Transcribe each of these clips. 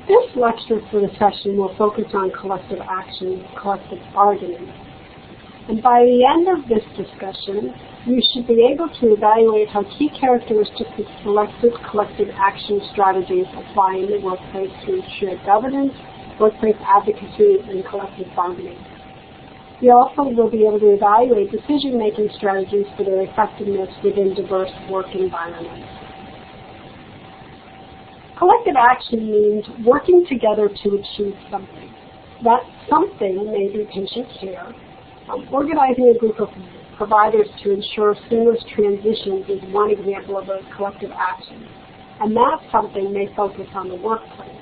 This lecture for the session will focus on collective action, collective bargaining. And by the end of this discussion, you should be able to evaluate how key characteristics of selected collective action strategies apply in the workplace to ensure governance, workplace advocacy, and collective bargaining. You also will be able to evaluate decision-making strategies for their effectiveness within diverse work environments. Collective action means working together to achieve something. That something may be patient care. Organizing a group of providers to ensure seamless transitions is one example of a collective action, and that something may focus on the workplace.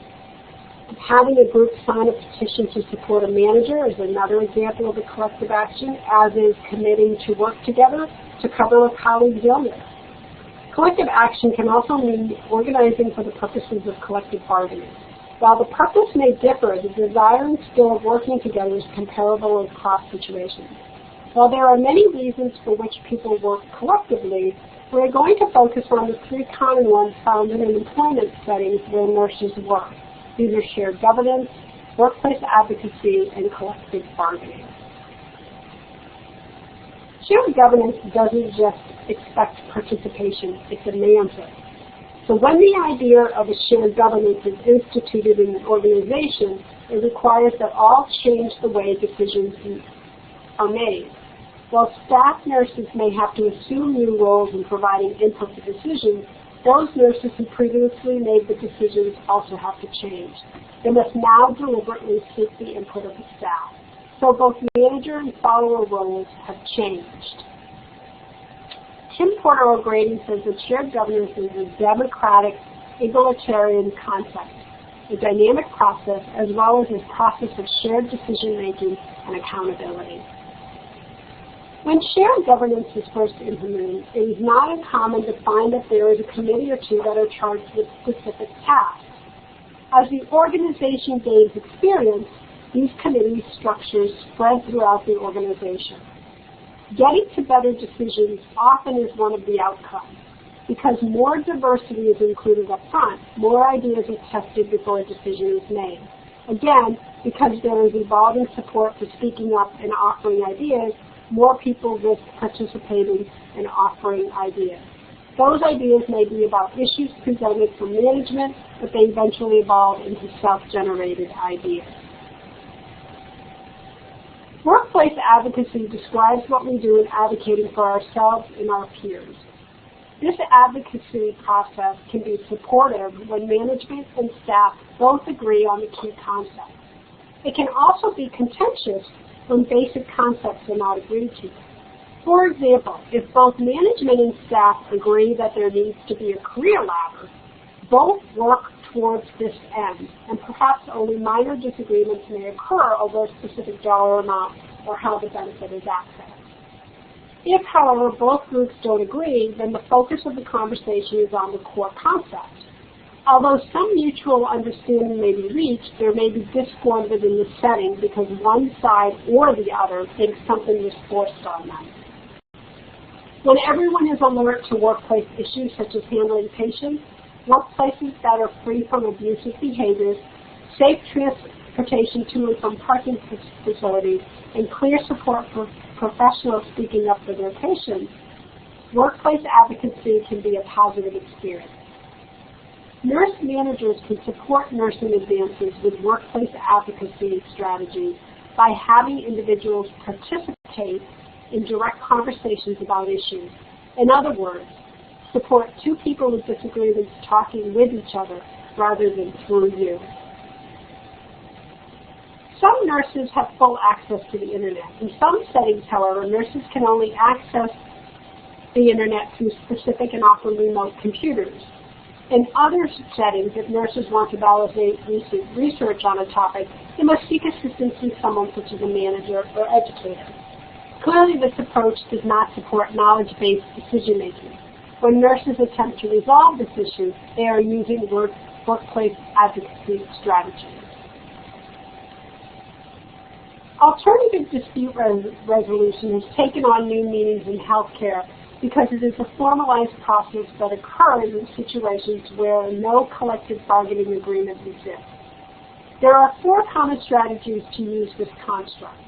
Having a group sign a petition to support a manager is another example of a collective action, as is committing to work together to cover a colleague's illness. Collective action can also mean organizing for the purposes of collective bargaining. While the purpose may differ, the desire and skill of working together is comparable across situations. While there are many reasons for which people work collectively, we're going to focus on the three common ones found in employment settings where nurses work. These are shared governance, workplace advocacy, and collective bargaining. Shared governance doesn't just expect participation, it demands it. So when the idea of a shared governance is instituted in an organization, it requires that all change the way decisions are made. While staff nurses may have to assume new roles in providing input to decisions, those nurses who previously made the decisions also have to change. They must now deliberately seek the input of the staff. So both manager and follower roles have changed. Tim Porter O'Grady says that shared governance is a democratic, egalitarian concept, a dynamic process, as well as a process of shared decision-making and accountability. When shared governance is first implemented, it is not uncommon to find that there is a committee or two that are charged with specific tasks. As the organization gains experience, these committee structures spread throughout the organization. Getting to better decisions often is one of the outcomes. Because more diversity is included up front, more ideas are tested before a decision is made. Again, because there is evolving support for speaking up and offering ideas, more people risk participating and offering ideas. Those ideas may be about issues presented from management, but they eventually evolve into self-generated ideas. Workplace advocacy describes what we do in advocating for ourselves and our peers. This advocacy process can be supportive when management and staff both agree on the key concepts. It can also be contentious when basic concepts are not agreed to. For example, if both management and staff agree that there needs to be a career ladder, both work towards this end, and perhaps only minor disagreements may occur over a specific dollar amount or how the benefit is accessed. If, however, both groups don't agree, then the focus of the conversation is on the core concept. Although some mutual understanding may be reached, there may be discord within the setting because one side or the other thinks something was forced on them. When everyone is alert to workplace issues such as handling patients, workplaces that are free from abusive behaviors, safe transportation to and from parking facilities, and clear support for professionals speaking up for their patients, workplace advocacy can be a positive experience. Nurse managers can support nursing advances with workplace advocacy strategies by having individuals participate in direct conversations about issues. In other words, support two people with disagreements talking with each other rather than through you. Some nurses have full access to the internet. In some settings, however, nurses can only access the internet through specific and often remote computers. In other settings, if nurses want to validate research on a topic, they must seek assistance from someone such as a manager or educator. Clearly, this approach does not support knowledge-based decision-making. When nurses attempt to resolve this issue, they are using workplace advocacy strategies. Alternative dispute resolution has taken on new meanings in healthcare because it is a formalized process that occurs in situations where no collective bargaining agreement exists. There are 4 common strategies to use this construct.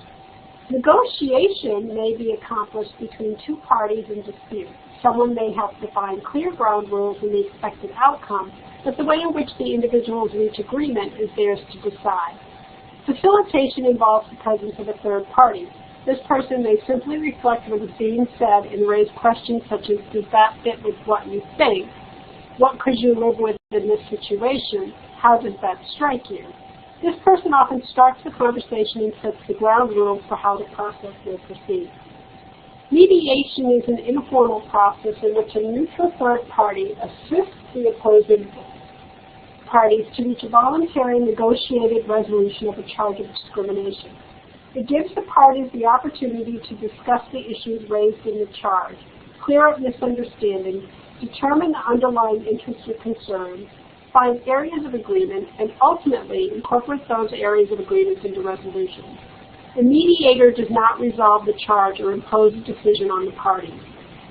Negotiation may be accomplished between 2 parties in dispute. Someone may help define clear ground rules and the expected outcome, but the way in which the individuals reach agreement is theirs to decide. Facilitation involves the presence of a third party. This person may simply reflect what is being said and raise questions such as, does that fit with what you think? What could you live with in this situation? How does that strike you? This person often starts the conversation and sets the ground rules for how the process will proceed. Mediation is an informal process in which a neutral third party assists the opposing parties to reach a voluntary negotiated resolution of a charge of discrimination. It gives the parties the opportunity to discuss the issues raised in the charge, clear up misunderstandings, determine the underlying interests or concerns, find areas of agreement, and ultimately incorporate those areas of agreement into resolutions. The mediator does not resolve the charge or impose a decision on the parties.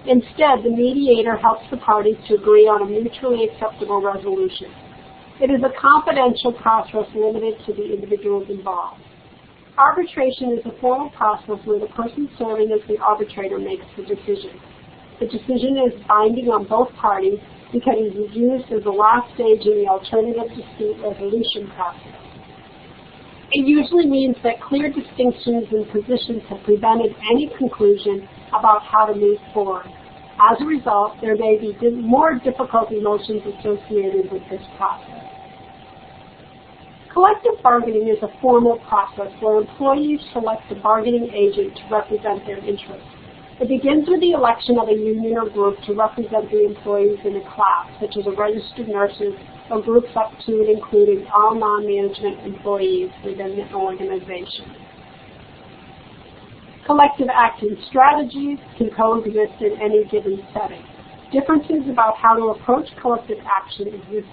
Instead, the mediator helps the parties to agree on a mutually acceptable resolution. It is a confidential process limited to the individuals involved. Arbitration is a formal process where the person serving as the arbitrator makes the decision. The decision is binding on both parties because it is used as the last stage in the alternative dispute resolution process. It usually means that clear distinctions in positions have prevented any conclusion about how to move forward. As a result, there may be more difficult emotions associated with this process. Collective bargaining is a formal process where employees select a bargaining agent to represent their interests. It begins with the election of a union or group to represent the employees in a class, such as a registered nurses or groups up to and including all non-management employees within the organization. Collective action strategies can coexist in any given setting. Differences about how to approach collective action exist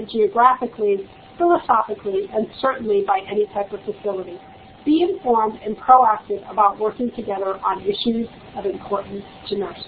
geographically, philosophically, and certainly by any type of facility. Be informed and proactive about working together on issues of importance to nurses.